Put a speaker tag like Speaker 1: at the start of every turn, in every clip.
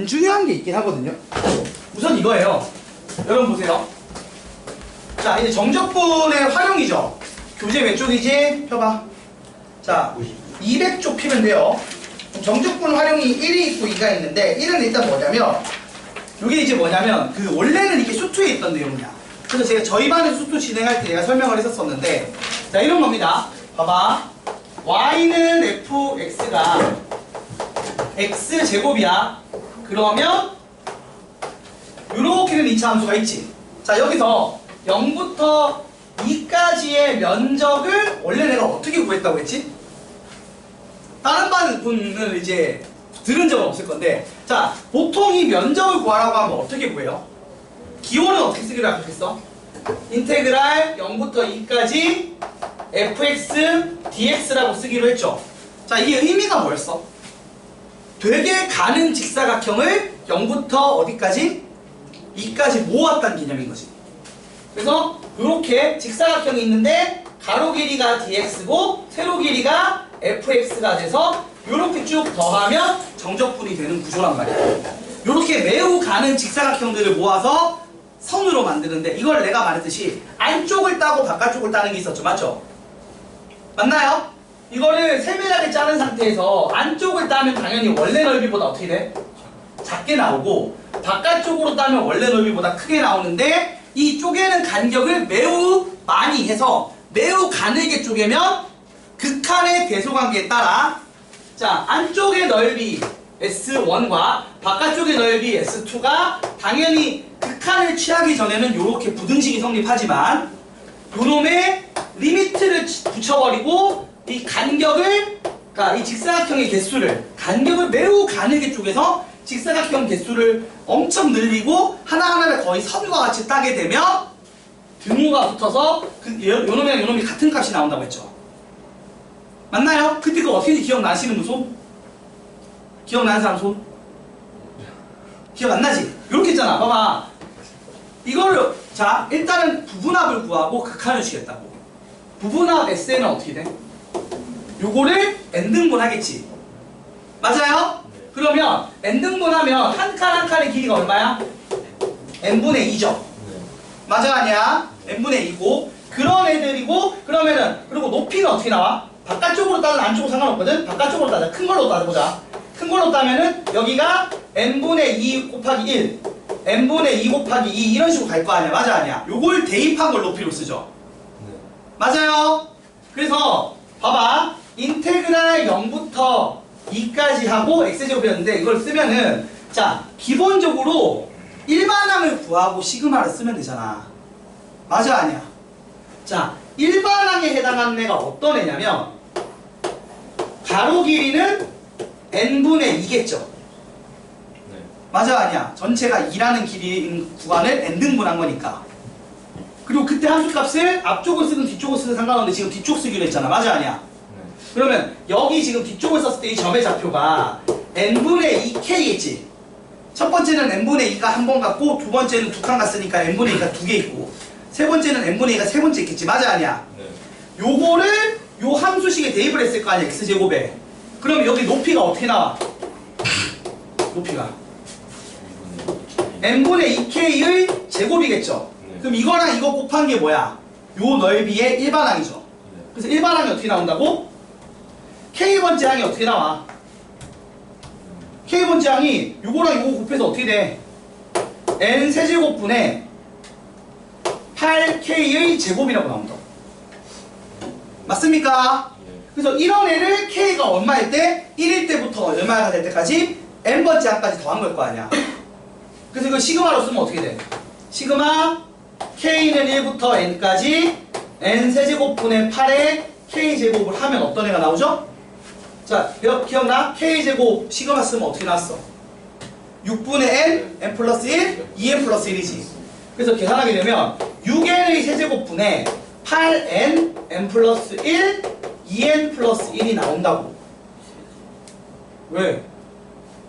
Speaker 1: 중요한 게 있긴 하거든요. 우선 이거예요. 여러분 보세요. 자, 이제 정적분의 활용이죠. 교재 몇 쪽이지? 펴봐. 자, 200쪽 피면 돼요. 정적분 활용이 1이 있고 2가 있는데 1은 일단 뭐냐면 이게 이제 뭐냐면 그 원래는 이게 수투에 있던 내용이야. 그래서 제가 저희 반에서 수투 진행할 때 제가 설명을 했었었는데 자, 이런 겁니다. 봐봐. y는 fx가 x제곱이야. 그러면 이렇게 된 이차 함수가 있지. 자, 여기서 0부터 2까지의 면적을 원래 내가 어떻게 구했다고 했지? 다른 분은 이제 들은 적은 없을 건데, 자, 보통 이 면적을 구하라고 하면 어떻게 구해요? 기호는 어떻게 쓰기로 하셨겠어? 인테그랄 0부터 2까지 fx dx라고 쓰기로 했죠. 자, 이게 의미가 뭐였어? 되게 가는 직사각형을 0부터 어디까지? 2까지 모았다는 개념인 거지. 그래서 이렇게 직사각형이 있는데 가로 길이가 dx고 세로 길이가 fx가 돼서 이렇게 쭉 더하면 정적분이 되는 구조란 말이야. 이렇게 매우 가는 직사각형들을 모아서 선으로 만드는데 이걸 내가 말했듯이 안쪽을 따고 바깥쪽을 따는 게 있었죠. 맞죠? 맞나요? 이거를 세밀하게 짜는 상태에서 안쪽을 따면 당연히 원래 넓이보다 어떻게 돼? 작게 나오고 바깥쪽으로 따면 원래 넓이보다 크게 나오는데 이 쪼개는 간격을 매우 많이 해서 매우 가늘게 쪼개면 극한의 대소관계에 따라 자, 안쪽의 넓이 S1과 바깥쪽의 넓이 S2가 당연히 극한을 취하기 전에는 이렇게 부등식이 성립하지만 요놈의 리미트를 붙여버리고 이 간격을, 그러니까 이 직사각형의 개수를, 간격을 매우 가늘게 쪼개서 직사각형 개수를 엄청 늘리고 하나하나를 거의 선과 같이 따게 되면 등호가 붙어서 요놈이랑 요놈이 같은 값이 나온다고 했죠. 맞나요? 그때 그거 어떻게 기억나시는 분 손? 기억나는 사람 손? 기억 안 나지? 이렇게 했잖아. 봐봐. 이거를, 자, 일단은 부분합을 구하고 극한을 취했다고. 부분합 SN은 어떻게 돼? 요거를 n등분 하겠지. 맞아요?
Speaker 2: 네.
Speaker 1: 그러면 n등분하면 한 칸 한 칸의 길이가 얼마야? n분의 2죠.
Speaker 2: 네.
Speaker 1: 맞아 아니야? n분의 2고 그런 애들이고 그러면은 그리고 높이는 어떻게 나와? 바깥쪽으로 따든 안쪽으로 상관없거든? 바깥쪽으로 따자. 큰 걸로 따보자. 큰 걸로 따면은 여기가 n분의 2 곱하기 1 n분의 2 곱하기 2 이런 식으로 갈 거 아니야. 맞아 아니야? 요걸 대입한 걸 높이로 쓰죠.
Speaker 2: 네.
Speaker 1: 맞아요. 그래서 봐봐. 인테그랄 0부터 2까지 하고 x제곱이었는데 이걸 쓰면은 자, 기본적으로 일반항을 구하고 시그마를 쓰면 되잖아. 맞아 아니야? 자, 일반항에 해당하는 애가 어떤 애냐면 가로 길이는 n분의 2겠죠.
Speaker 2: 네.
Speaker 1: 맞아 아니야? 전체가 2라는 길이인 구간을 n등분한 거니까. 그리고 그때 함수값을 앞쪽을 쓰든 뒤쪽을 쓰든 상관없는데 지금 뒤쪽 쓰기로 했잖아. 맞아 아니야?
Speaker 2: 네.
Speaker 1: 그러면 여기 지금 뒤쪽을 썼을 때 이 점의 좌표가 n분의 2k겠지. 첫 번째는 n분의 2가 한 번 갔고 두 번째는 두 칸 갔으니까 n분의 2가 두 개 있고 세 번째는 n분의 2가 세 번째 있겠지. 맞아 아니야?
Speaker 2: 네.
Speaker 1: 요거를 요 함수식에 대입을 했을 거 아니야. x제곱에. 그럼 여기 높이가 어떻게 나와? 높이가 n분의 2k의 제곱이겠죠.
Speaker 2: 네.
Speaker 1: 그럼 이거랑 이거 곱한 게 뭐야? 요 넓이의 일반항이죠.
Speaker 2: 네.
Speaker 1: 그래서 일반항이 어떻게 나온다고? k번째 항이 어떻게 나와? k번째 항이 요거랑 요거 곱해서 어떻게 돼? n 세제곱분의 8k의 제곱이라고 나온다. 맞습니까?
Speaker 2: 네.
Speaker 1: 그래서 이런 애를 k가 얼마일 때? 1일 때부터 얼마가 될 때까지 n번째 항까지 더한 걸 거 아니야. 그래서 이거 시그마로 쓰면 어떻게 돼? 시그마 k는 1부터 n까지 n 세제곱분의 8에 k제곱을 하면 어떤 애가 나오죠? 자, 기억나? k제곱 시그마 쓰면 어떻게 나왔어? 6분의 n 플러스 1, 2n 플러스 1이지. 그래서 계산하게 되면 6n의 세제곱분의 8n, n 플러스 1, 2n 플러스 1이 나온다고. 왜?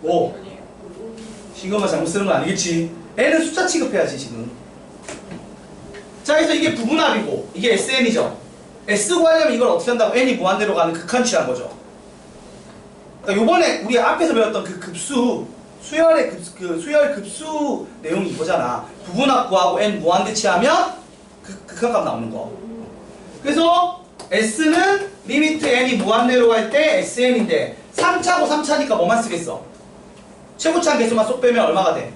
Speaker 1: 뭐? 시그마 잘못 쓰는 건 아니겠지. n은 숫자 취급해야지 지금. 자, 그래서 이게 부분합이고 이게 SN이죠. S 구하려면 이걸 어떻게 한다고? n이 무한대로 가는 극한 취한 거죠. 그러니까 요번에 우리 앞에서 배웠던 그 급수 수열 급수 내용이 이거잖아. 부분합 구하고 n 무한대치하면 극한값 나오는 거. 그래서 s는 리미트 n이 무한대로 갈 때 sn인데 3차고 3차니까 뭐만 쓰겠어? 최고차항 개수만 쏙 빼면 얼마가 돼?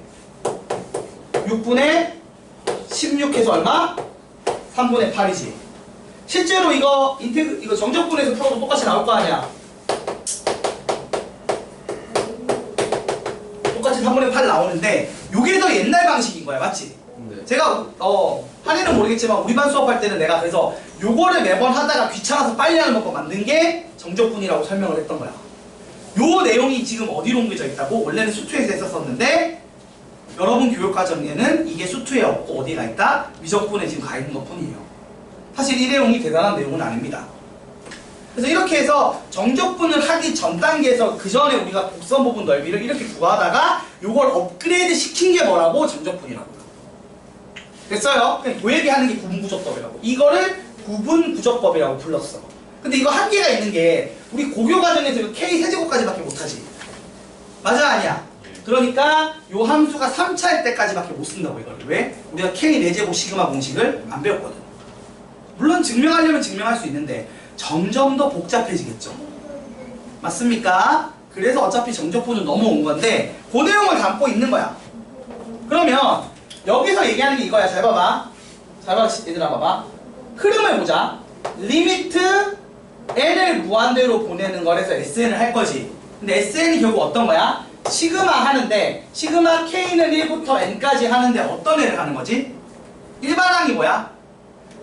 Speaker 1: 6분의 16 해서 얼마? 3분의 8이지. 실제로 이거 이거 정적분에서 풀어도 똑같이 나올 거 아니야. 똑같이 3분의 8 나오는데 요게 더 옛날 방식인 거야. 맞지?
Speaker 2: 네.
Speaker 1: 제가 한이는 모르겠지만 우리 반 수업할 때는 내가 그래서 요거를 매번 하다가 귀찮아서 빨리 하는 방법 만든 게 정적분이라고 설명을 했던 거야. 요 내용이 지금 어디로 옮겨져 있다고? 원래는 수투에서 했었었는데 여러분 교육과정에는 이게 수투에 없고 어디가 있다? 미적분에 지금 가 있는 것 뿐이에요. 사실 이 내용이 대단한 내용은 아닙니다. 그래서 이렇게 해서 정적분을 하기 전 단계에서 그 전에 우리가 곡선 부분 넓이를 이렇게 구하다가 요걸 업그레이드 시킨 게 뭐라고? 정적분이라고요. 됐어요? 그냥 그 얘기하는 게 구분구조법이라고. 이거를 구분구조법이라고 불렀어. 근데 이거 한계가 있는 게 우리 고교 과정에서 이거 K 세제곱까지밖에 못하지. 맞아 아니야? 그러니까 요 함수가 3차일 때까지밖에 못 쓴다고 이거를. 왜? 우리가 K 4제곱 시그마 공식을 안 배웠거든. 물론 증명하려면 증명할 수 있는데 점점 더 복잡해지겠죠. 맞습니까? 그래서 어차피 정적분은 넘어온 건데 그 내용을 담고 있는 거야. 그러면 여기서 얘기하는 게 이거야. 잘 봐봐. 잘 봐, 얘들아 봐봐. 흐름을 보자. 리미트 n을 무한대로 보내는 거라서 sn을 할 거지. 근데 sn이 결국 어떤 거야? 시그마 하는데 시그마 k는 1부터 n까지 하는데 어떤 애를 하는 거지? 일반항이 뭐야?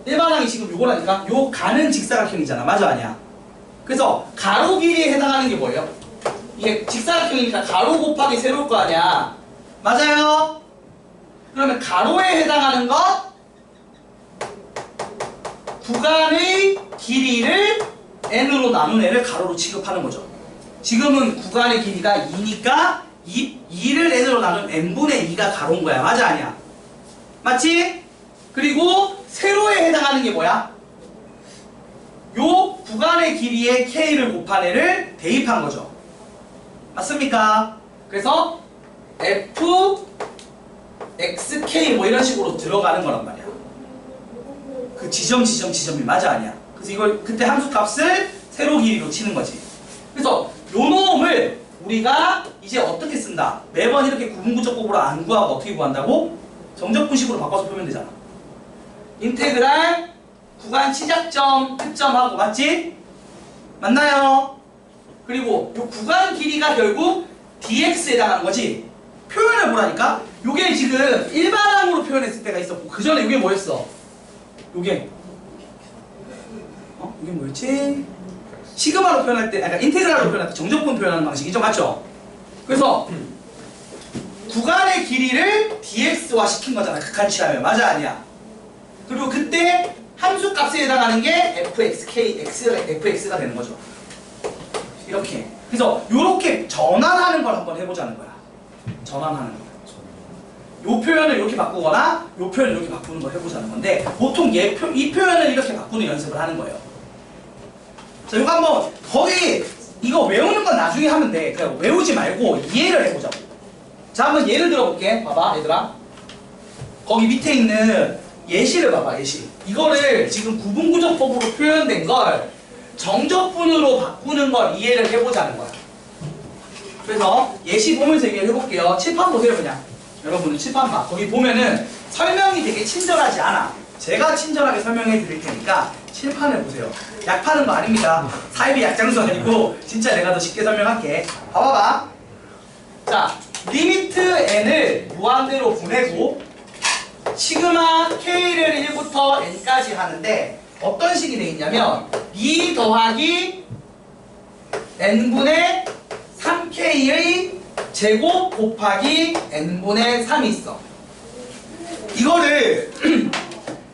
Speaker 1: 일반항이 지금 요거라니까? 요 가는 직사각형이잖아. 맞아 아니야? 그래서 가로 길이에 해당하는 게 뭐예요? 이게 직사각형이니까 가로 곱하기 세로일 거 아니야. 맞아요? 그러면 가로에 해당하는 것 구간의 길이를 n으로 나눈 애를 가로로 취급하는 거죠. 지금은 구간의 길이가 2니까 2를 n으로 나눈 n분의 2가 가로인 거야. 맞아 아니야? 맞지? 그리고 세로에 해당하는 게 뭐야? 요 구간의 길이에 k를 곱한 애를 대입한 거죠. 맞습니까? 그래서 f xk 뭐 이런 식으로 들어가는 거란 말이야. 그 지점이 맞아 아니야? 그래서 이걸 그때 함수 값을 세로 길이로 치는 거지. 그래서 요 놈을 우리가 이제 어떻게 쓴다? 매번 이렇게 구분구조법으로 안 구하고 어떻게 구한다고? 정적분식으로 바꿔서 풀면 되잖아. 인테그랄 구간 시작점 끝점하고 맞지? 맞나요? 그리고 요 구간 길이가 결국 dx에 해당하는 거지. 표현을 보라니까? 요게 지금 일반항으로 표현했을 때가 있었고 그 전에 요게 뭐였어? 요게 이게 뭐였지? 시그마로 표현할 때, 그러니까 인테그랄로 표현할 때 정적분 표현하는 방식이죠, 맞죠? 그래서 구간의 길이를 dx화 시킨 거잖아, 극한 취하면. 맞아 아니야? 그리고 그때 함수 값에 해당하는 게 fx가 되는 거죠. 이렇게. 그래서 요렇게 전환하는 걸 한번 해보자는 거야. 전환하는 거. 요 표현을 이렇게 바꾸거나 요 표현을 이렇게 바꾸는 걸 해보자는 건데 보통 이 표현을 이렇게 바꾸는 연습을 하는 거예요. 자, 이거 한번 거기 이거 외우는 건 나중에 하면 돼. 그냥 외우지 말고 이해를 해보자고. 자, 한번 예를 들어볼게. 봐봐, 얘들아. 거기 밑에 있는 예시를 봐봐, 예시. 이거를 지금 구분구조법으로 표현된 걸 정적분으로 바꾸는 걸 이해를 해보자는 거야. 그래서 예시 보면서 얘기를 해볼게요. 칠판 보세요, 그냥. 여러분은 칠판 봐. 거기 보면은 설명이 되게 친절하지 않아. 제가 친절하게 설명해 드릴 테니까 칠판을 보세요. 약 파는 거 아닙니다. 사입이 약장수 아니고 진짜 내가 더 쉽게 설명할게. 봐봐봐. 자, 리미트 n을 무한대로 보내고 시그마 k를 1부터 n까지 하는데 어떤 식이 돼 있냐면 2 더하기 n분의 3k의 제곱 곱하기 n분의 3이 있어.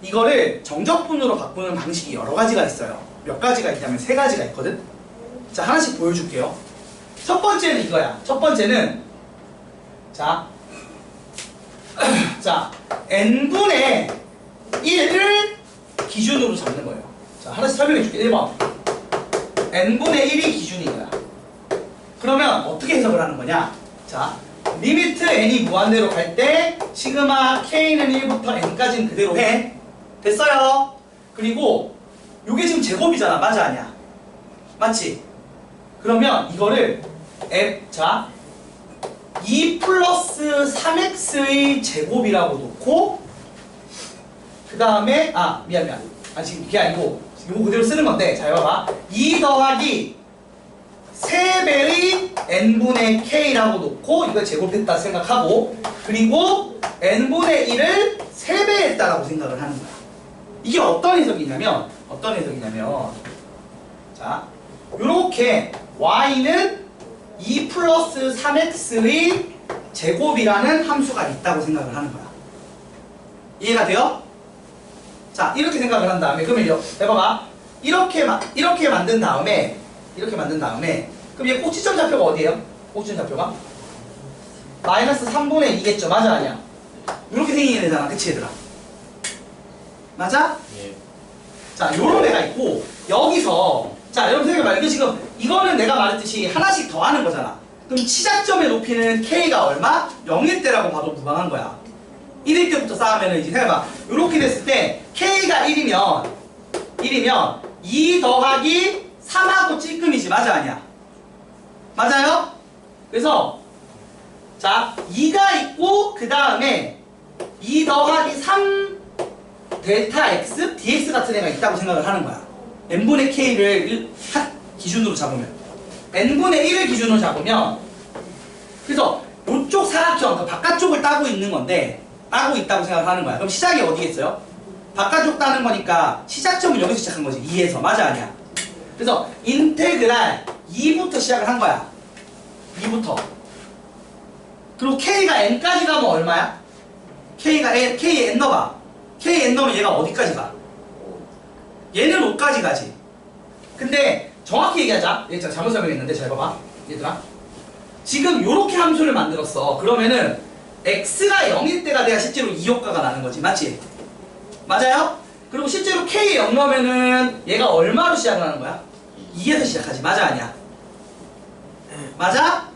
Speaker 1: 이거를 정적분으로 바꾸는 방식이 여러 가지가 있어요. 몇 가지가 있냐면 3가지가 있거든. 자, 하나씩 보여줄게요. 첫 번째는 이거야. 첫 번째는 자 n분의 1을 기준으로 잡는 거예요. 자, 하나씩 설명해줄게. 1번 n분의 1이 기준인 거야. 그러면 어떻게 해석을 하는 거냐? 자, 리미트 n이 무한대로 갈 때 시그마 k는 1부터 n까지는 그대로 해. 됐어요. 그리고 요게 지금 제곱이잖아. 맞아 아니야? 맞지? 그러면 이거를 자 2 플러스 3x의 제곱이라고 놓고 그 다음에 미안 지금 이게 아니고 이거 그대로 쓰는 건데 자 봐봐 2 더하기 3배의 n분의 k라고 놓고 이걸 제곱했다 생각하고 그리고 n분의 1을 3배 했다라고 생각을 하는 거야. 이게 어떤 해석이냐면 자 요렇게 y는 2 플러스 3x의 제곱이라는 함수가 있다고 생각을 하는 거야. 이해가 돼요? 자 이렇게 생각을 한 다음에 그러면 해봐봐 이렇게 만든 다음에 그럼 얘 꼭지점 좌표가 어디예요? 꼭지점 좌표가 마이너스 3분의 2겠죠. 맞아 아니야? 이렇게 생기는 애잖아. 그치 얘들아? 맞아?
Speaker 2: 예.
Speaker 1: 자 요런 애가 있고 여기서 자 여러분 생각해봐. 이게 지금 이거는 내가 말했듯이 하나씩 더하는 거잖아. 그럼 시작점의 높이는 k가 얼마? 0일 때라고 봐도 무방한 거야. 1일 때부터 쌓으면 이제 생각해봐. 요렇게 됐을 때 k가 1이면 2 더하기 3하고 찔끔이지. 맞아 아니야? 맞아요? 그래서 자 2가 있고 그 다음에 2 더하기 3 델타 x dx 같은 애가 있다고 생각을 하는 거야. n분의 k를 기준으로 잡으면 n분의 1을 기준으로 잡으면 그래서 이쪽 사각형 그 바깥쪽을 따고 있는 건데 따고 있다고 생각을 하는 거야. 그럼 시작이 어디겠어요? 바깥쪽 따는 거니까 시작점은 여기서 시작한 거지. 2에서. 맞아 아니야? 그래서 인테그랄 2부터 시작을 한 거야. 2부터. 그리고 k가 n까지 가면 얼마야? k에 n 넣어봐. k에 n 넣으면 얘가 어디까지 가? 얘는 5까지 가지. 근데 정확히 얘기하자. 얘 잘못 설명했는데 잘 봐봐. 얘들아. 지금 요렇게 함수를 만들었어. 그러면은 x가 0일 때가 돼야 실제로 이 효과가 나는 거지. 맞지? 맞아요? 그리고 실제로 k에 0 넣으면은 얘가 얼마로 시작을 하는 거야? 2에서 시작하지. 맞아 아니야? 맞아?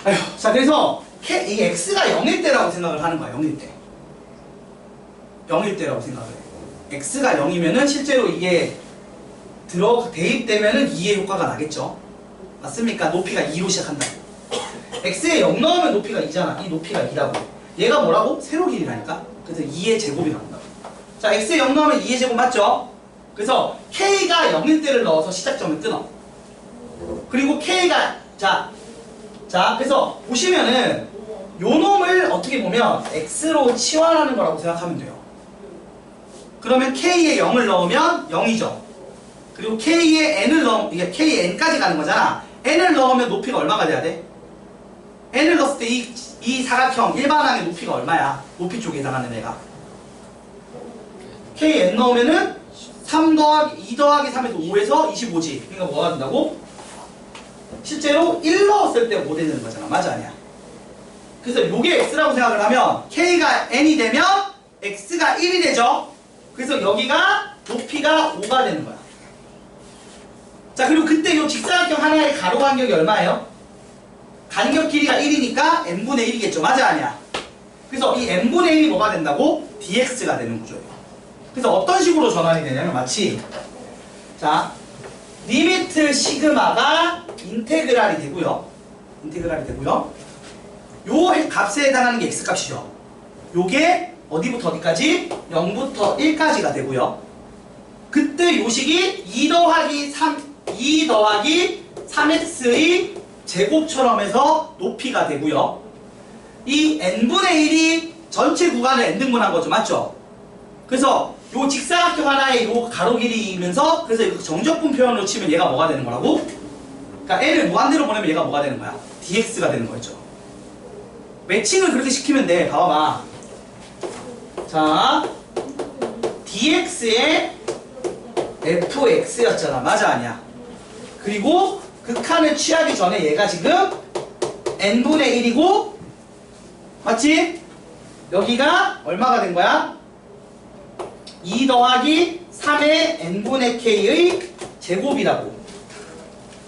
Speaker 1: 아휴, 자 그래서 이 x가 0일 때라고 생각을 하는 거야. 0일 때. 0일 때라고 생각을 해. x가 0이면은 실제로 이게 대입되면은 2의 효과가 나겠죠. 맞습니까? 높이가 2로 시작한다. x에 0 넣으면 높이가 2잖아. 이 높이가 2라고. 얘가 뭐라고? 세로 길이라니까. 그래서 2의 제곱이 나온다고. 자, x에 0 넣으면 2의 제곱 맞죠? 그래서 k가 0일 때를 넣어서 시작점을 끊어. 그리고 k가 자 그래서 보시면은 요 놈을 어떻게 보면 x로 치환하는 거라고 생각하면 돼요. 그러면 k에 0을 넣으면 0이죠. 그리고 k에 n을 이게 k에 n까지 가는 거잖아. n을 넣으면 높이가 얼마가 돼야 돼? n을 넣었을 때 이 사각형 일반항의 높이가 얼마야? 높이 쪽에 해당하는 애가. k에 n 넣으면은 2 더하기 3에서 5에서 25지. 그러니까 뭐가 된다고? 실제로 1 넣었을 때 5 되는 거잖아. 맞아 아니야? 그래서 요게 x라고 생각을 하면 k가 n이 되면 x가 1이 되죠. 그래서 여기가 높이가 5가 되는 거야. 자 그리고 그때 요 직사각형 하나의 가로 간격이 얼마예요? 간격 길이가 1이니까 n분의 1이겠죠. 맞아 아니야? 그래서 이 n분의 1이 뭐가 된다고? dx가 되는 구조예요. 그래서 어떤 식으로 전환이 되냐면 마치 자 리미트 시그마가 인테그랄이 되고요. 요 값에 해당하는 게 x값이죠. 요게 어디부터 어디까지? 0부터 1까지가 되고요. 그때 요식이 2 더하기 3x의 제곱처럼 해서 높이가 되고요. 이 n분의 1이 전체 구간을 n등분한 거죠. 맞죠? 그래서 요 직사각형 하나의 요 가로 길이면서 그래서 이거 정적분 표현으로 치면 얘가 뭐가 되는 거라고? 그러니까 n을 무한대로 보내면 얘가 뭐가 되는 거야? dx가 되는 거였죠. 매칭을 그렇게 시키면 돼. 봐봐. 자, dx의 fx였잖아. 맞아 아니야? 그리고 극한을 취하기 전에 얘가 지금 n분의 1이고 맞지? 여기가 얼마가 된 거야? 2 더하기 3의 n분의 k의 제곱이라고.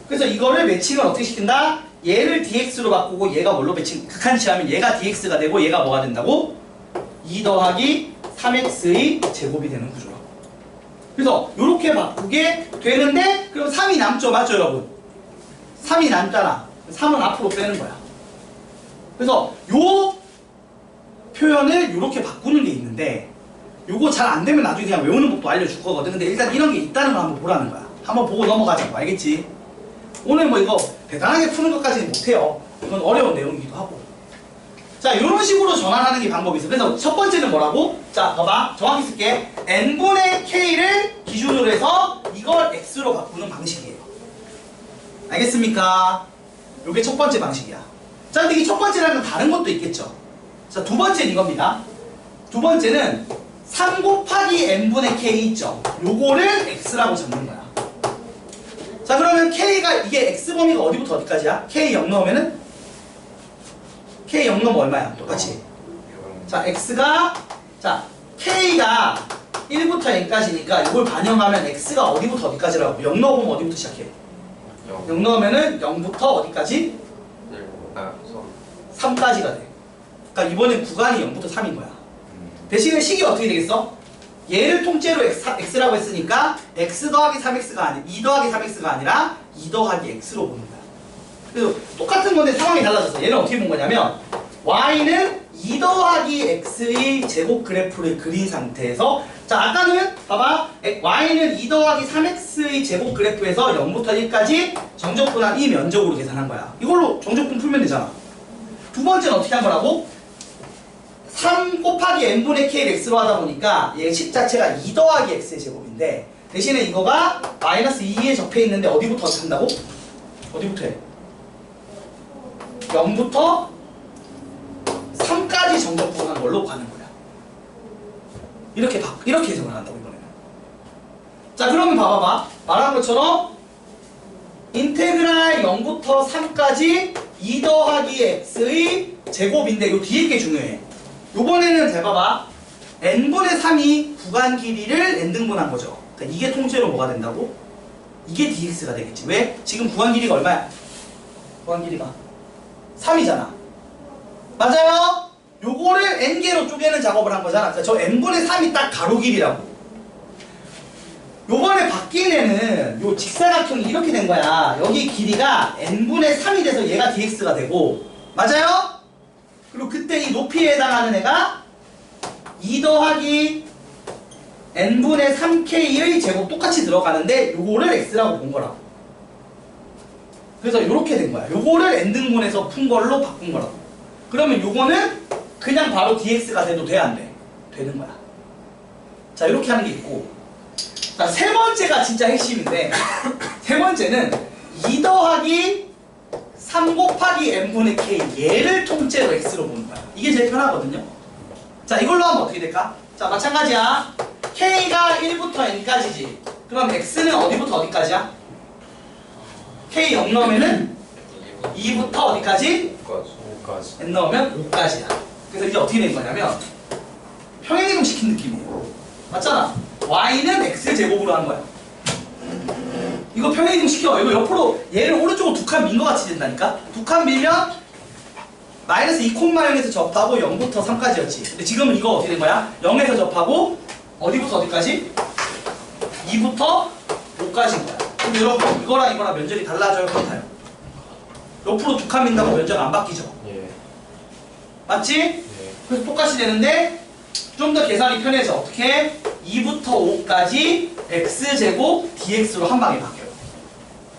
Speaker 1: 그래서 이거를 매칭을 어떻게 시킨다? 얘를 dx로 바꾸고 얘가 뭘로 극한치하면 얘가 dx가 되고 얘가 뭐가 된다고? 2 더하기 3x의 제곱이 되는 구조라고. 그래서 이렇게 바꾸게 되는데 그럼 3이 남죠, 맞죠 여러분? 3이 남잖아. 3은 앞으로 빼는 거야. 그래서 요 표현을 이렇게 바꾸는 게 있는데 요거 잘 안 되면 나중에 그냥 외우는 법도 알려줄 거거든. 근데 일단 이런 게 있다는 걸 한번 보라는 거야. 한번 보고 넘어가자고. 알겠지? 오늘 뭐 이거 대단하게 푸는 것까지는 못해요. 이건 어려운 내용이기도 하고. 자, 이런 식으로 전환하는 게 방법이 있어. 그래서 첫 번째는 뭐라고? 자, 봐봐. 정확히 쓸게. n분의 k를 기준으로 해서 이걸 x로 바꾸는 방식이에요. 알겠습니까? 요게 첫 번째 방식이야. 자, 근데 이 첫 번째라는 건 다른 것도 있겠죠. 자, 두 번째는 이겁니다. 두 번째는 3 곱하기 n분의 k 있죠. 요거를 x라고 잡는 거야. 자, 그러면 k가 이게 x 범위가 어디부터 어디까지야? k 0 넣으면은 k 0 넣으면 얼마야? 똑같이. 자, x가 자 k가 1부터 n까지니까 이걸 반영하면 x가 어디부터 어디까지라고? 0 넣어보면 어디부터 시작해? 0 넣으면은 0부터 어디까지? 3까지가 돼. 그러니까 이번엔 구간이 0부터 3인 거야. 대신에 식이 어떻게 되겠어? 얘를 통째로 x라고 했으니까 x 더하기 3x가 아니 2 더하기 3x가 아니라 2 더하기 x로 보는 거야. 그래서 똑같은 건데 상황이 달라졌어. 얘는 어떻게 본 거냐면 y는 2 더하기 x의 제곱 그래프를 그린 상태에서 자, 아까는 봐봐. y는 2 더하기 3x의 제곱 그래프에서 0부터 1까지 정적분한 이 면적으로 계산한 거야. 이걸로 정적분 풀면 되잖아. 두 번째는 어떻게 한 거라고? 3 곱하기 n분의 k를 x로 하다 보니까 얘 식 자체가 2 더하기 x의 제곱인데 대신에 이거가 마이너스 2에 접해 있는데 어디부터 한다고? 어디부터 해? 0부터 3까지 정적분한 걸로 가는 거야. 이렇게 해석을 한다고 이번에는. 자, 그러면 봐봐봐. 말한 것처럼 인테그랄 0부터 3까지 2 더하기 x의 제곱인데 요 뒤에 게 중요해. 요번에는 잘 봐봐. n분의 3이 구간 길이를 n등분한 거죠. 그러니까 이게 통째로 뭐가 된다고? 이게 dx가 되겠지. 왜? 지금 구간 길이가 얼마야? 구간 길이가 3이잖아. 맞아요? 요거를 n개로 쪼개는 작업을 한 거잖아. 그러니까 저 n분의 3이 딱 가로 길이라고. 요번에 바뀐 애는 요 직사각형이 이렇게 된 거야. 여기 길이가 n분의 3이 돼서 얘가 dx가 되고 맞아요? 그리고 그때 이 높이에 해당하는 애가 2 더하기 n분의 3k의 제곱 똑같이 들어가는데 요거를 x라고 본 거라고. 그래서 요렇게 된 거야. 요거를 n등분해서 푼 걸로 바꾼 거라고. 그러면 요거는 그냥 바로 dx가 돼도 돼, 안 돼? 되는 거야. 자, 이렇게 하는 게 있고. 자, 세 번째가 진짜 핵심인데 세 번째는 2 더하기 3 곱하기 n분의 k 얘를 통째로 x로 보는 거야. 이게 제일 편하거든요. 자, 이걸로 하면 어떻게 될까? 자, 마찬가지야. k가 1부터 n까지지. 그럼 x는 어디부터 어디까지야? k 0 넣으면은 2부터 어디까지?
Speaker 2: 5까지.
Speaker 1: n 넣으면 5까지야. 그래서 이게 어떻게 된 거냐면 평행이동 시킨 느낌이에요. 맞잖아. y는 x제곱으로 한 거야. 이거 평행이동 시켜. 이거 옆으로 얘를 오른쪽으로 두 칸 민 것 같이 된다니까? 두 칸 밀면 마이너스 2,0에서 접하고 0부터 3까지였지. 근데 지금은 이거 어떻게 된 거야? 0에서 접하고 어디부터 어디까지? 2부터 5까지인 거야. 그럼 여러분 이거랑 이거랑 면적이 달라져요? 같아요? 옆으로 두 칸 민다고 면적 안 바뀌죠?
Speaker 2: 예.
Speaker 1: 맞지?
Speaker 2: 예.
Speaker 1: 그래서 똑같이 되는데 좀 더 계산이 편해져. 어떻게? 2부터 5까지 x제곱 dx로 한 방에 바뀌어요.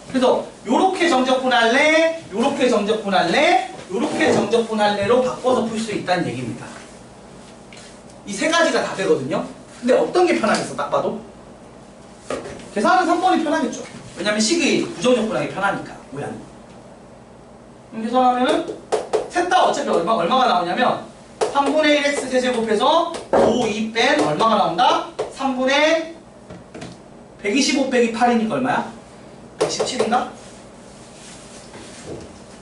Speaker 1: 그래서 요렇게 정적분할래, 요렇게 정적분할래, 요렇게 정적분할래로 바꿔서 풀 수 있다는 얘기입니다. 이 세 가지가 다 되거든요. 근데 어떤 게 편하겠어, 딱 봐도? 계산은 3번이 편하겠죠. 왜냐면 식의 부정적분하기 편하니까, 모양이. 그럼 계산하면은 셋 다 어차피 얼마가 나오냐면 3분의 1x 세제곱해서 5, 2 뺀 얼마가 나온다? 3분의 125 빼기 8이니까 얼마야? 117인가?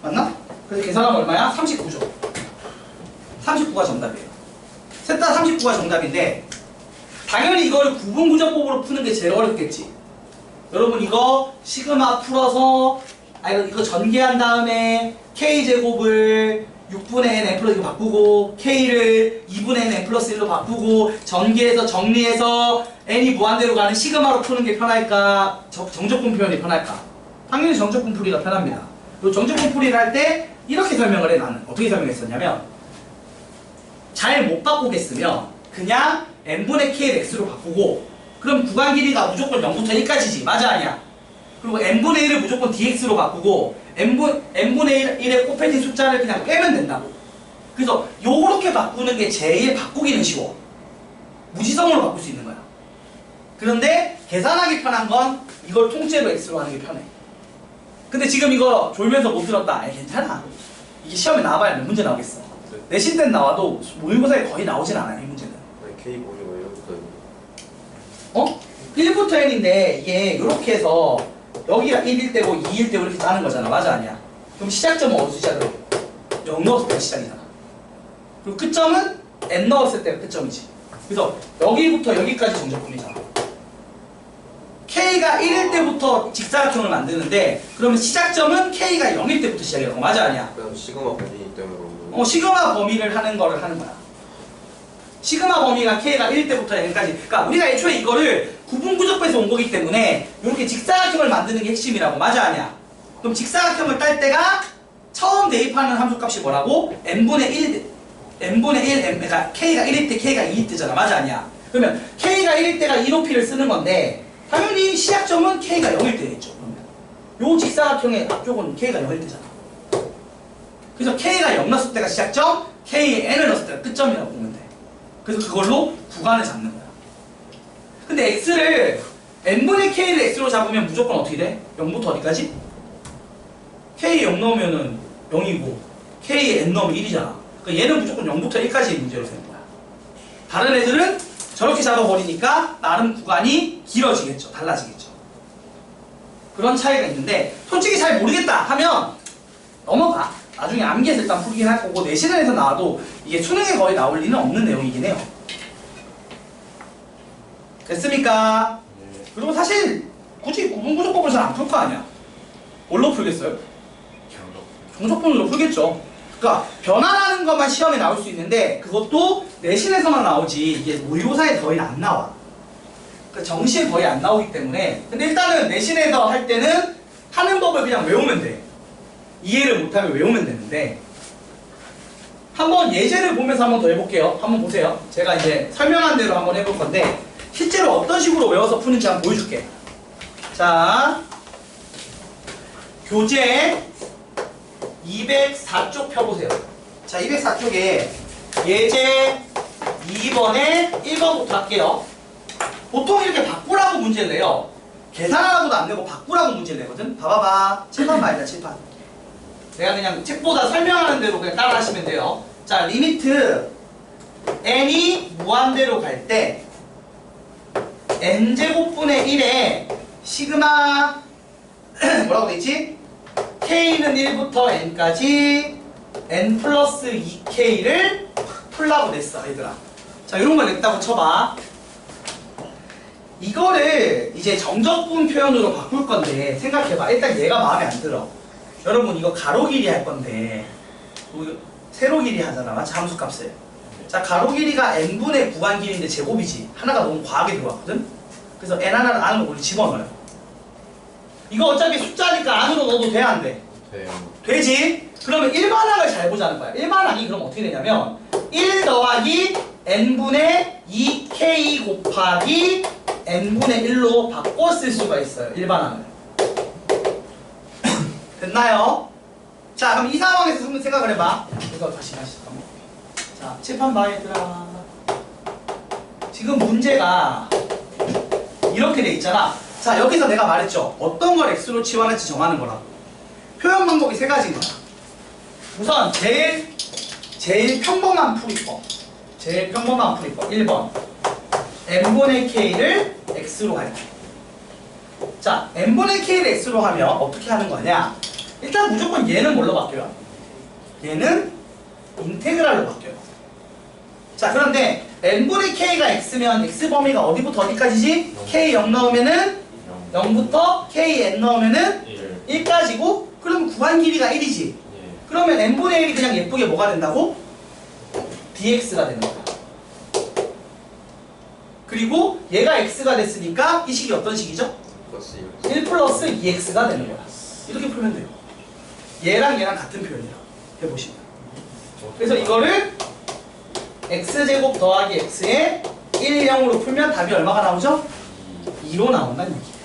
Speaker 1: 맞나? 그래서 계산하면 얼마야? 39죠. 39가 정답이에요. 셋 다 39가 정답인데 당연히 이걸 구분구조법으로 푸는 게 제일 어렵겠지. 여러분 이거 시그마 풀어서 이거 전개한 다음에 k제곱을 6분의 n n 플러스 1로 바꾸고 k를 2분의 n n 플러스 1로 바꾸고 전개해서 정리해서 n이 무한대로 가는 시그마로 푸는 게 편할까? 정적분 표현이 편할까? 당연히 정적분 풀이가 편합니다. 그리고 정적분 풀이를 할 때 이렇게 설명을 해. 나는 어떻게 설명했었냐면 잘 못 바꾸겠으면 그냥 n분의 k를 x로 바꾸고 그럼 구간 길이가 무조건 0부터 1까지지. 맞아 아니야? 그리고 n분의 1을 무조건 dx로 바꾸고 n분의 1의 곱해진 숫자를 그냥 빼면 된다고. 그래서 요렇게 바꾸는 게 제일 바꾸기는 쉬워. 무지성으로 바꿀 수 있는 거야. 그런데 계산하기 편한 건 이걸 통째로 x로 하는 게 편해. 근데 지금 이거 졸면서 못 들었다. 괜찮아. 이게 시험에 나와봐야 몇 문제 나오겠어. 내신 때는 나와도 모의고사에 거의 나오진 않아요. 이 문제는.
Speaker 2: K 보시고 이렇게
Speaker 1: 1부터 n인데 이게 이렇게 해서 여기가 1일 때고 2일 때고 이렇게 짜는 거잖아. 맞아 아니야? 그럼 시작점은 어디서 시작을 해? 0 넣었을 때가 시작이잖아. 그리고 끝점은 n 넣었을 때가 끝점이지. 그래서 여기부터 여기까지 정적분이잖아. k가 1일 때부터 직사각형을 만드는데 그러면 시작점은 k가 0일 때부터 시작이라고. 맞아 아니야?
Speaker 2: 그럼 시그마 범위 때문에
Speaker 1: 시그마 범위를 하는 거를 하는 거야. 시그마 범위가 k가 1일 때부터 n까지. 그러니까 우리가 애초에 이거를 구분구조법에서 온 거기 때문에 이렇게 직사각형을 만드는 게 핵심이라고. 맞아 아니야? 그럼 직사각형을 딸 때가 처음 대입하는 함수값이 뭐라고? n분의 1, 그러니까 k가 1일 때, k가 2일 때잖아. 맞아 아니야? 그러면 k가 1일 때가 이 높이를 쓰는 건데 당연히 시작점은 k가 0일 때겠죠. 그러면 요 직사각형의 앞쪽은 k가 0일 때잖아. 그래서 k가 0 넣었을 때가 시작점, k에 n을 넣었을 때가 끝점이라고 보면 돼. 그래서 그걸로 구간을 잡는 거야. 근데 x를 n분의 k를 x로 잡으면 무조건 어떻게 돼? 0부터 어디까지? k에 0 넣으면은 0이고 k에 n 넣으면 1이잖아. 그러니까 얘는 무조건 0부터 1까지의 문제로 되는 거야. 다른 애들은 저렇게 잡아버리니까 나름 구간이 길어지겠죠. 달라지겠죠. 그런 차이가 있는데 솔직히 잘 모르겠다 하면 넘어가. 나중에 암기해서 일단 풀긴 할 거고 내신에서 나와도 이게 수능에 거의 나올 리는 없는 내용이긴 해요. 됐습니까?
Speaker 2: 네.
Speaker 1: 그리고 사실 굳이 구분구조법을 잘 안 풀 거 아니야. 뭘로 풀겠어요? 정적분으로 풀겠죠. 그러니까 변화라는 것만 시험에 나올 수 있는데 그것도 내신에서만 나오지 이게 모의고사에 거의 안 나와. 그러니까 정시에 거의 안 나오기 때문에. 근데 일단은 내신에서 할 때는 하는 법을 그냥 외우면 돼. 이해를 못하면 외우면 되는데 한번 예제를 보면서 한번 더 해볼게요. 한번 보세요. 제가 이제 설명한 대로 한번 해볼 건데 실제로 어떤 식으로 외워서 푸는지 한번 보여줄게. 자, 교재 204쪽 펴보세요. 자, 204쪽에 예제 2번에 1번부터 할게요. 보통 이렇게 바꾸라고 문제를 내요. 계산하라고도 안 내고 바꾸라고 문제를 내거든. 봐봐봐. 칠판 봐야 돼, 칠판. 내가 그냥 책보다 설명하는 대로 그냥 따라 하시면 돼요. 자, 리미트 n이 무한대로 갈 때 n제곱분의 1에 시그마 뭐라고 돼있지? k는 1부터 n까지 n 플러스 2k를 풀라고 냈어 얘들아. 자, 이런 걸 냈다고 쳐봐. 이거를 이제 정적분 표현으로 바꿀 건데 생각해봐. 일단 얘가 마음에 안 들어. 여러분 이거 가로 길이 할 건데 세로 길이 하잖아. 마치 함수값을. 자, 가로 길이가 n분의 구간 길이인데 제곱이지. 하나가 너무 과하게 들어왔거든. 그래서 n 하나를 안으로 우리 집어넣어요. 이거 어차피 숫자니까 안으로 넣어도 돼, 안 돼?
Speaker 2: 돼요.
Speaker 1: 되지? 그러면 일반항을 잘 보자는 거야. 일반항이 그럼 어떻게 되냐면 1 더하기 n분의 2k 곱하기 n분의 1로 바꿔 쓸 수가 있어요. 일반항을. 됐나요? 자, 그럼 이 상황에서 한번 생각을 해봐. 이거 다시 잠깐만. 자, 칠판 봐 얘들아. 지금 문제가 이렇게 돼 있잖아. 자, 여기서 내가 말했죠. 어떤 걸 x로 치환할지 정하는 거라고. 표현 방법이 세 가지인 거야. 우선 제일 평범한 풀이법. 제일 평범한 풀이법 1번. n분의 k를 x로 할게. 자, n분의 k를 x로 하면 어떻게 하는 거냐? 일단 무조건 얘는 뭘로 바뀌어요? 얘는 인테그랄로 바뀌어요. 자, 그런데 n분의 k가 x면 x 범위가 어디부터 어디까지지? k 0 넣으면은 0부터 k n 넣으면은 1까지고 구한 길이가 1이지.
Speaker 2: 예.
Speaker 1: 그러면 n분의 1이 그냥 예쁘게 뭐가 된다고? dx가 되는 거야. 그리고 얘가 x가 됐으니까 이 식이 어떤 식이죠?
Speaker 2: 플러스
Speaker 1: 1 플러스 2x가 되는 거야. 이렇게 풀면 돼요. 얘랑 얘랑 같은 표현이야. 해보시면. 그래서 이거를 x제곱 더하기 x에 1, 0으로 풀면 답이 얼마가 나오죠? 2로 나온다는 얘기예요.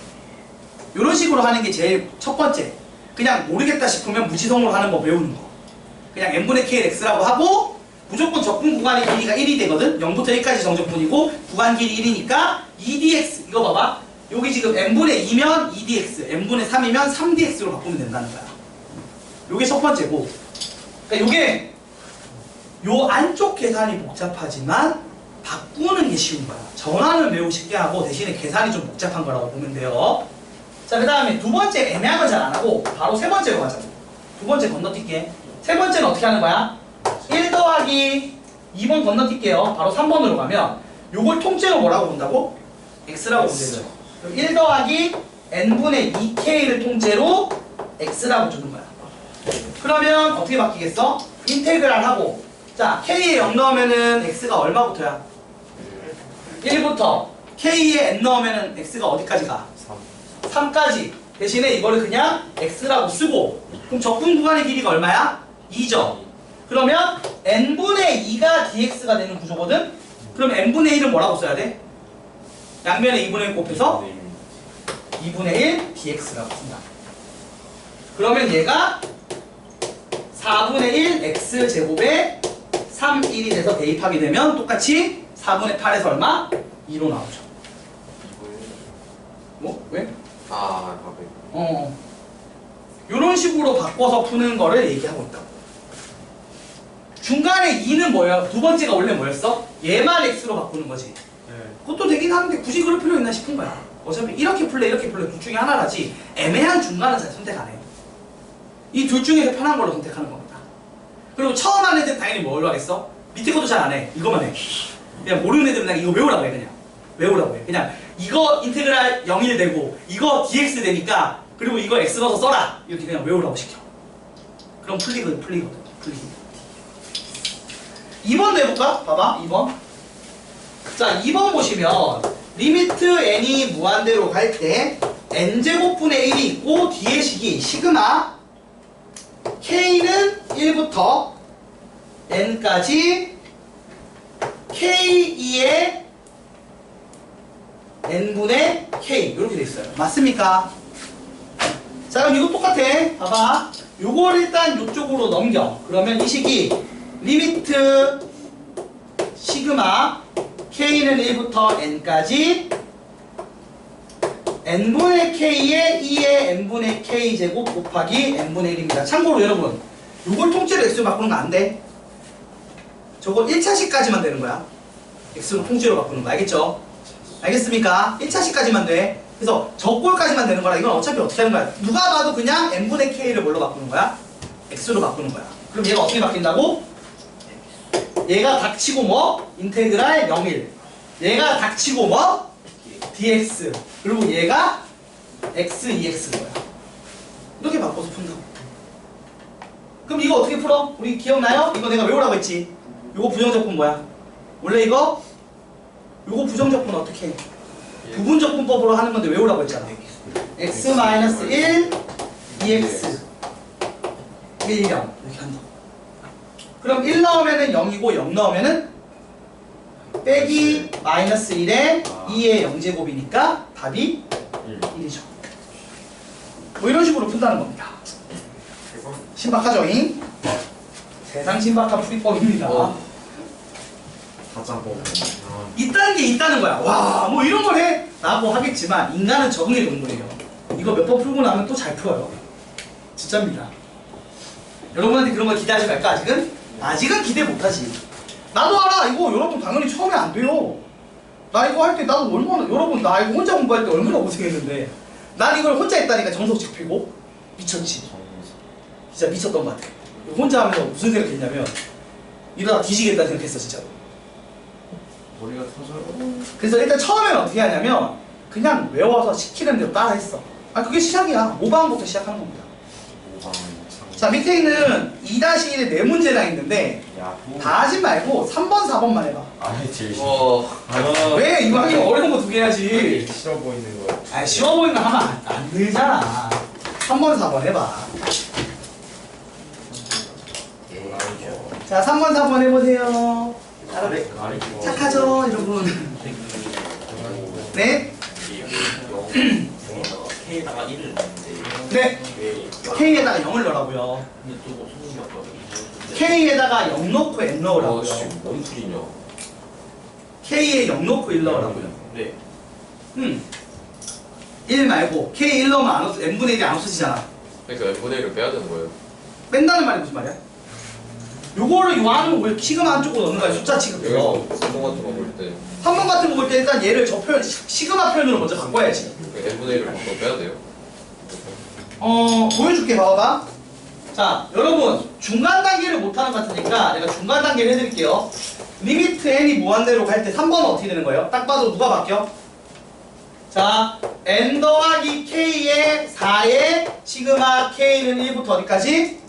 Speaker 1: 이런 식으로 하는 게 제일 첫 번째. 그냥 모르겠다 싶으면 무지성으로 하는 법 외우는 거. 그냥 n분의 k를 x라고 하고 무조건 적분 구간의 길이가 1이 되거든. 0부터 1까지 정적분이고 구간 길이 1이니까 2dx 이거 봐봐. 여기 지금 n분의 2면 2dx, n분의 3이면 3dx로 바꾸면 된다는 거야. 요게 첫 번째고. 그러니까 요게 요 안쪽 계산이 복잡하지만 바꾸는 게 쉬운 거야. 전환은 매우 쉽게 하고 대신에 계산이 좀 복잡한 거라고 보면 돼요. 자, 그 다음에 두 번째 애매한 건 잘 안 하고 바로 세 번째로 가자. 두 번째 건너뛸게. 세 번째는 어떻게 하는 거야? 1 더하기 2번 건너뛸게요. 바로 3번으로 가면 요걸 통째로 뭐라고 본다고? x라고 본대요. 1 더하기 n분의 2k를 통째로 x라고 주는 거야. 그러면 어떻게 바뀌겠어? 인테그랄 하고 자, k에 0 넣으면은 x가 얼마부터야? 1부터 k에 n 넣으면은 x가 어디까지 가? 3까지. 대신에 이거를 그냥 x라고 쓰고 그럼 적분 구간의 길이가 얼마야? 2죠. 그러면 n분의 2가 dx가 되는 구조거든? 그럼 n분의 1은 뭐라고 써야 돼? 양면에 2분의 1 곱해서 2분의 1 dx라고 쓴다. 그러면 얘가 4분의 1 x제곱에 3, 1이 돼서 대입하게 되면 똑같이 4분의 8에서 얼마? 2로 나오죠. 뭐? 왜?
Speaker 2: 아, 봐봐요.
Speaker 1: 요런 식으로 바꿔서 푸는 거를 얘기하고 있다고. 중간에 2는 뭐야? 두 번째가 원래 뭐였어? 얘만 x로 바꾸는 거지. 그것도 되긴 하는데 굳이 그럴 필요 있나 싶은 거야. 어차피 이렇게 풀래 이렇게 풀래 둘 중에 하나라지 애매한 중간은 잘 선택 안 해. 이 둘 중에서 편한 걸로 선택하는 겁니다. 그리고 처음 하는 애들은 당연히 뭘로 하겠어? 밑에 것도 잘 안 해. 이거만 해. 그냥 모르는 애들은 그냥 이거 외우라고 해. 그냥 외우라고 해. 그냥 이거 인테그랄 0일 되고 이거 dx 되니까 그리고 이거 x 넣어서 써라. 이렇게 그냥 외우라고 시켜. 그럼 풀리거든. 2번도 해볼까? 봐봐 2번. 자 2번 보시면 리미트 n이 무한대로 갈 때 n제곱분의 1이 있고 뒤에 식이 시그마 k는 1부터 n까지 k2의 n분의 k 이렇게 돼 있어요. 맞습니까? 자 그럼 이거 똑같아. 봐봐. 요걸 일단 요쪽으로 넘겨. 그러면 이 식이 리미트 시그마 k는 1부터 n까지 n분의 k에 2의 n분의 k 제곱 곱하기 n분의 1입니다. 참고로 여러분 요걸 통째로 x로 바꾸는 거 안 돼. 저거 1차식까지만 되는 거야. x로 통째로 바꾸는 거 알겠죠? 알겠습니까? 1차식까지만 돼. 그래서 저꼴까지만 되는 거라 이건 어차피 어떻게 하는 거야? 누가 봐도 그냥 n분의 k를 뭘로 바꾸는 거야? x로 바꾸는 거야. 그럼 얘가 어떻게 바뀐다고? 얘가 닥치고 뭐? 인테그랄 0일. 얘가 닥치고 뭐? dx. 그리고 얘가 x, 2x인 거야. 이렇게 바꿔서 푼다고. 그럼 이거 어떻게 풀어? 우리 기억나요? 이거 내가 외우라고 했지. 이거 부정적분 뭐야? 원래 이거 부정적분 어떻게 해? 부분적분법으로 하는 건데 외우라고 했잖아. x-1 2x 1, 0 이렇게 한다. 그럼 1 넣으면은 0이고 0 넣으면은 빼기 마이너스 1에 2의 0제곱이니까 답이 1이죠. 뭐 이런 식으로 푼다는 겁니다. 신박하죠잉? 세상 신박한 풀이법입니다.
Speaker 2: 가짜법.
Speaker 1: 있다는 게 있다는 거야. 와, 뭐 이런 걸 해? 라고 하겠지만 인간은 적응의 동물이에요. 이거 몇 번 풀고 나면 또 잘 풀어요. 진짜입니다. 여러분한테 그런 걸 기대하지 말까 아직은? 아직은 기대 못하지. 나도 알아. 이거 여러분 당연히 처음에 안 돼요. 나 이거 할 때 나도 얼마나 여러분 나 이거 혼자 공부할 때 얼마나 고생했는데 난 이걸 혼자 했다니까. 정석 지피고 미쳤지. 진짜 미쳤던 것 같아. 혼자 하면서 무슨 생각했냐면 이러다 뒤지겠다 생각했어 진짜로.
Speaker 2: 머리가 터져요.
Speaker 1: 그래서 일단 처음에는 어떻게 하냐면 그냥 외워서 시키는 대로 따라 했어. 아 그게 시작이야. 모방부터 시작하는 겁니다.
Speaker 2: 모방.
Speaker 1: 자, 밑에 있는 2-1의 네 문제가 있는데
Speaker 2: 야,
Speaker 1: 다 하지 말고 3번, 4번만 해봐.
Speaker 2: 아니 제일 싫어.
Speaker 1: 왜? 이거 하기 어려운 거 두 개 해야지.
Speaker 2: 싫어 보이는 거.
Speaker 1: 아, 쉬워 보이는 거 하면 안 되잖아. 3번, 4번 해봐. 자, 3번, 4번 해보세요. 착하죠, 여러분? 네?
Speaker 3: K에다가 1을 넣는데
Speaker 1: 네. K에다가 0을 넣으라고요.
Speaker 3: 근데 또 선생님이 아까
Speaker 1: K에다가 0 넣고 N 넣으라고요.
Speaker 2: 뭔 풀이냐?
Speaker 1: K에 0 넣고 1 넣으라고요.
Speaker 3: 네
Speaker 1: 1 말고 K 1 넣으면 안 N분의 1이 안 없어지잖아.
Speaker 4: 그러니까 n분의 1을 빼야 되는 거예요.
Speaker 1: 뺀다는 말이 무슨 말이야? 요거를 요 안으로 왜 시그마 안쪽으로 넣는 거야? 숫자 취급해서.
Speaker 4: 여기서 수동 같은 거 볼 때
Speaker 1: 3번 같은 거 볼 때 일단 얘를 저 표현, 시그마 표현으로 먼저 바꿔야지.
Speaker 4: n분의 1을 바꿔 빼야 돼요.
Speaker 1: 보여줄게, 봐봐. 자, 여러분, 중간 단계를 못하는 것 같으니까 내가 중간 단계를 해드릴게요. 리미트 n이 무한대로 갈 때 3번은 어떻게 되는 거예요? 딱 봐도 누가 바뀌어? 자, n 더하기 k의 4에 시그마 k는 1부터 어디까지?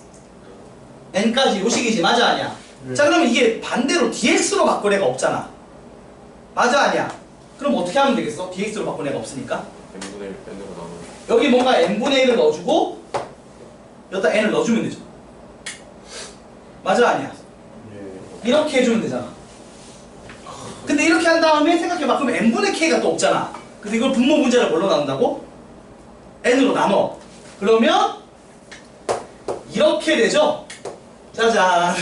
Speaker 1: n까지 요식이지, 맞아 아니야? 자, 그러면 이게 반대로 dx로 바꿀 애가 없잖아. 맞아 아니야? 그럼 어떻게 하면 되겠어? dx로 바꿀 애가 없으니까.
Speaker 4: n분의 1 빼는 거 나오면
Speaker 1: 여기 뭔가 n분의 1을 넣어주고 여기다 n을 넣어주면 되죠. 맞아 아니야? 이렇게 해주면 되잖아. 근데 이렇게 한 다음에 생각해봐. 그럼 n분의 k가 또 없잖아. 그래서 이걸 분모 문제를 뭘로 나눈다고? n으로 나눠. 그러면 이렇게 되죠? 짜잔.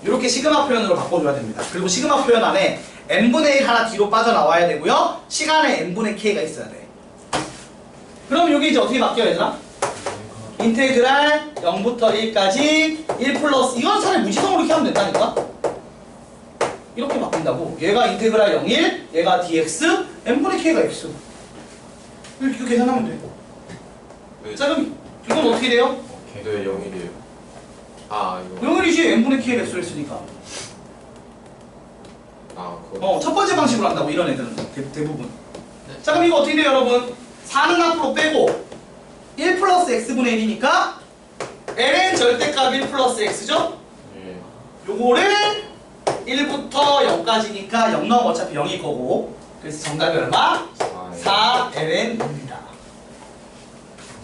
Speaker 1: 이렇게 시그마 표현으로 바꿔줘야 됩니다. 그리고 시그마 표현 안에 n분의 1 하나 뒤로 빠져나와야 되고요. 시간에 n분의 k가 있어야 돼. 그럼 여기 이제 어떻게 바뀌어야 되나? 인테그랄 0부터 1까지 1 플러스 이건 차라리 무지성으로 이렇게 하면 된다니까? 이렇게 바꾼다고. 얘가 인테그랄 0, 1, 얘가 dx, n분의 k가 x. 이렇게 계산하면 돼.
Speaker 4: 네.
Speaker 1: 자, 그럼 이건 어떻게 돼요?
Speaker 4: 네 0일이에요. 아 이거
Speaker 1: 0일이지 n분의 k가 x로 했으니까.
Speaker 4: 아 그거
Speaker 1: 첫 번째 방식으로 한다고 이런 애들은 대부분. 자, 그럼 이거 어떻게 돼요, 여러분? 4는 앞으로 빼고 1 플러스 x분의 1이니까 ln 절대값 1 플러스 x죠?
Speaker 4: 예.
Speaker 1: 요거를 1부터 0까지니까 0 넣으면 어차피 0일 거고, 그래서 정답이 얼마? 4 ln입니다.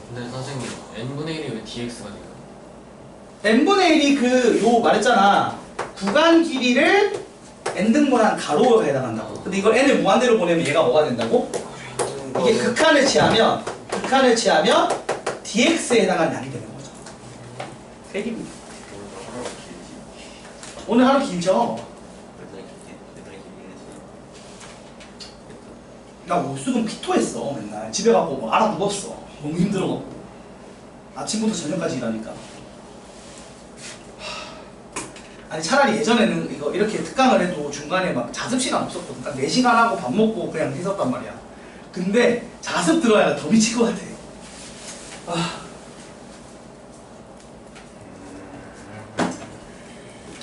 Speaker 3: 근데 선생님 n분의 1이 왜 dx가 돼요?
Speaker 1: n분의 1이 요 말했잖아. 구간 길이를 n등분한 가로에 해당한다고. 근데 이걸 n을 무한대로 보내면 얘가 뭐가 된다고? 이게 극한을 취하면 dx에 해당하는 양이 되는 거죠. 세기입니다. 오늘 하루 길죠? 나 월수금 피토했어. 맨날 집에 가고 뭐 알아 누웠어. 너무 힘들어. 아침부터 저녁까지 일하니까. 아니 차라리 예전에는 이거 이렇게 특강을 해도 중간에 막 자습 시간 없었거든. 딱 4시간 하고 밥 먹고 그냥 했었단 말이야. 근데 자습 들어야 더 미칠 것 같아.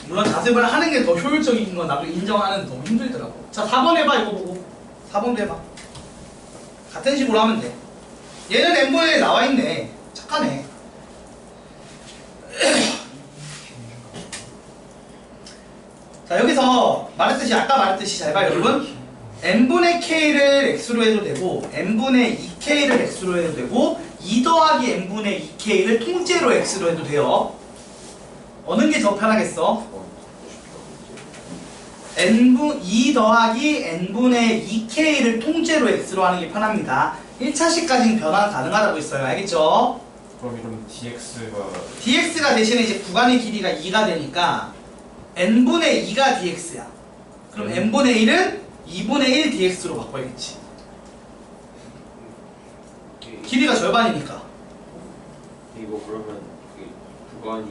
Speaker 1: 물론 자습을 하는 게 더 효율적인 건 나도 인정하는데 너무 힘들더라고. 자, 4번 해봐. 이거 보고 4번도 해봐. 같은 식으로 하면 돼. 얘는 n분의 1 나와있네. 착하네. 자, 여기서 아까 말했듯이 잘 봐요, 여러분. n분의 k를 x로 해도 되고 n분의 2k를 x로 해도 되고 2 더하기 n분의 2k를 통째로 x로 해도 돼요. 어느 게 더 편하겠어? 2 더하기 n분의 2k를 통째로 x로 하는 게 편합니다. 1차식까지는 변화 가능하다고 했어요. 알겠죠?
Speaker 2: 그럼 이러면
Speaker 1: dx가 대신에 이제 구간의 길이가 2가 되니까 n분의 2가 dx야. 그럼 n분의 1은 2분의 1 dx로 바꿔야겠지. 길이가 절반이니까.
Speaker 3: 이거 그러면 그 구간이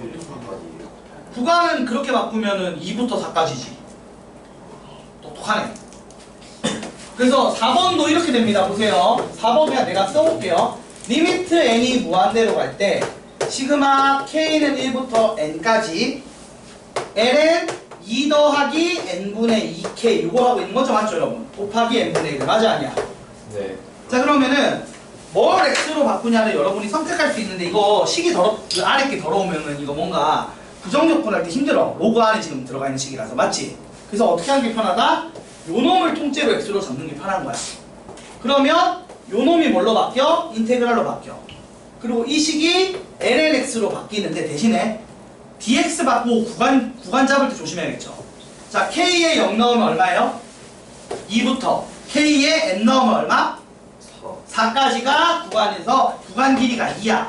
Speaker 3: 1부터 4까지예요?
Speaker 1: 구간은 그렇게 바꾸면은 2부터 4까지지. 똑똑하네. 그래서 4번도 이렇게 됩니다. 보세요. 4번 그냥 내가 써볼게요. 리미트 n이 무한대로 갈 때 시그마 k는 1부터 n까지 ln 2 더하기 n분의 2k 이거 하고 있는 거죠, 맞죠 여러분? 곱하기 n분의 1 맞아 아니야?
Speaker 2: 네.
Speaker 1: 자 그러면은 뭘 x로 바꾸냐를 여러분이 선택할 수 있는데 이거 식이 그 아래 게 더러우면은 이거 뭔가 부정적분할 때 힘들어. 로그 안에 지금 들어가 있는 식이라서 맞지? 그래서 어떻게 하는 게 편하다? 요 놈을 통째로 x로 잡는 게 편한 거야. 그러면 요 놈이 뭘로 바뀌어? 인테그랄로 바뀌어. 그리고 이 식이 lnx로 바뀌는데 대신에 dx 받고 구간 잡을 때 조심해야겠죠. 자 k에 0 넣으면 얼마예요? 2부터 k에 n 넣으면 얼마? 4까지가 구간에서 구간 길이가 2야.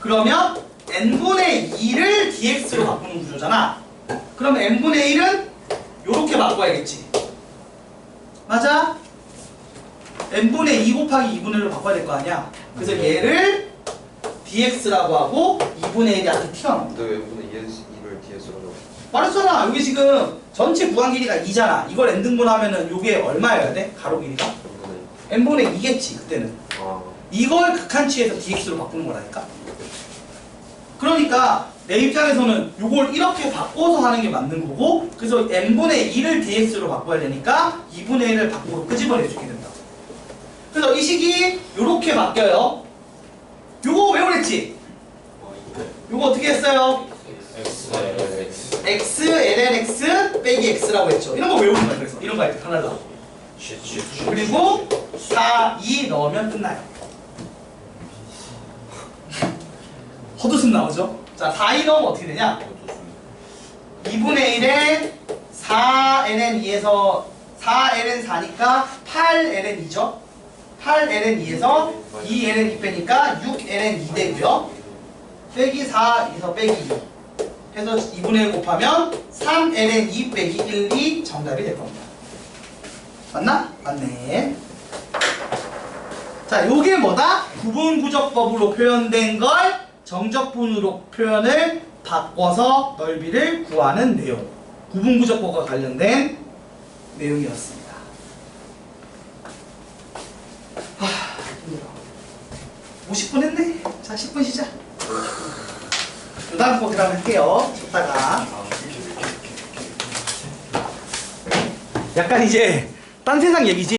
Speaker 1: 그러면 n분의 2를 dx로 바꾸는 구조잖아. 그럼 n분의 1은 요렇게 바꿔야겠지. 맞아? n분의 2 곱하기 2분의 1로 바꿔야 될 거 아니야. 그래서 얘를 dx라고 하고 2분의 1이 앞에 튀어나와.
Speaker 4: 너 n분의 2를 DS로 넣어.
Speaker 1: 말했잖아. 여기 지금 전체 구간 길이가 2잖아. 이걸 n등분하면은 요게 얼마여야 돼? 가로 길이가? n분의 2겠지 그때는.
Speaker 4: 아,
Speaker 1: 이걸 극한치에서 dx로 바꾸는 거라니까. 그러니까 내 입장에서는 요걸 이렇게 바꿔서 하는 게 맞는 거고, 그래서 n분의 2를 dx로 바꿔야 되니까 2분의 1을 밖으로 끄집어내 주게 된다. 그래서 이 식이 요렇게 바뀌어요. 요거 외우랬지? 요거 어떻게 했어요? x lnx 빼기 x라고 했죠. 이런 거 외우는 거야. 그래서 이런 거 할 때 편하려고. 그리고 4, 2 넣으면 끝나요. 헛웃음 나오죠? 자, 4, 2 넣으면 어떻게 되냐? 2분의 1에 4ln2에서 4ln 4니까 8ln2죠? 8ln2에서 2ln2 빼니까 6ln2 되고요. 빼기 4에서 빼기 2 해서 2분의 1 곱하면 3ln2 빼기 1이 정답이 될 겁니다. 맞나? 맞네. 자, 요게 뭐다? 구분구적법으로 표현된 걸 정적분으로 표현을 바꿔서 넓이를 구하는 내용. 구분구적법과 관련된 내용이었습니다. 하, 힘들어. 50분 했네? 자, 10분 쉬자. 그 다음 거 그다음 할게요. 쉬다가. 약간 이제 딴 세상 얘기지?